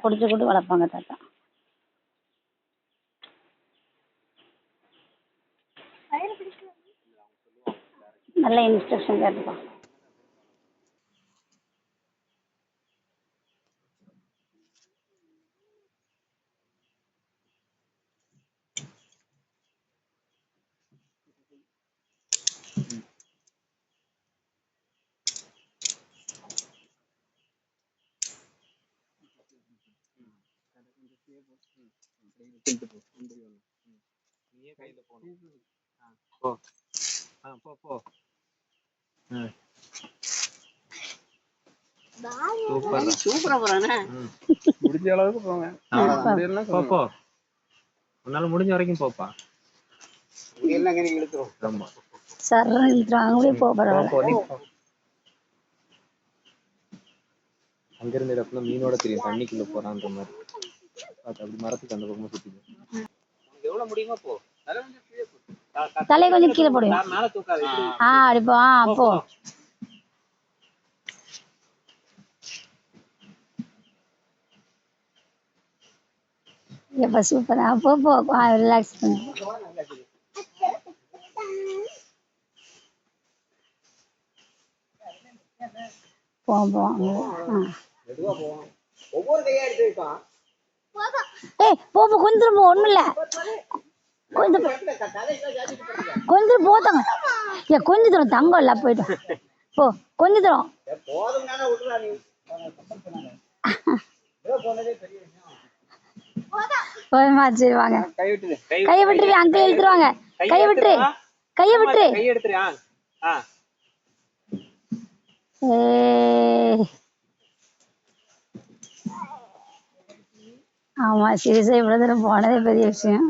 புடிச்சு கொடு வளர்ப்பாங்க தாத்தா. நல்ல இன்ஸ்ட்ரக்ஷன் கேட்டுப்பா. முடிஞ்ச அளவுக்கு போங்க. உன்னால முடிஞ்ச வரைக்கும் போப்பா. சார் இழுத்துருவாங்க போறோம். அங்க இருந்த இடத்துல மீனோட தெரியும் தண்ணிக்குள்ள போறான்ற மாதிரி. அப்படி மரத்துக்கு அந்த பக்கமா சுத்தி எவ்வளவு முடியுமா போ. தலை கொஞ்சம் கீழே போடுவேன். அடிப்போ அப்போ எப்ப சூப்பரா போ ரிலாக்ஸ் பண்ணு. கொஞ்சம் ஒண்ணும் இல்ல கொஞ்சம் போத்தாங்க கொஞ்சம் தூரம் தங்கம் இல்ல போயிட்டு போ கொஞ்சம் தூரம் சரி வாங்க. கையை விட்டுரு அங்கிள் இழுத்துருவாங்க. கையை விட்டுரு ஆமா சீரியஸா இவ்வளவு தூரம் போனதே பெரிய விஷயம்.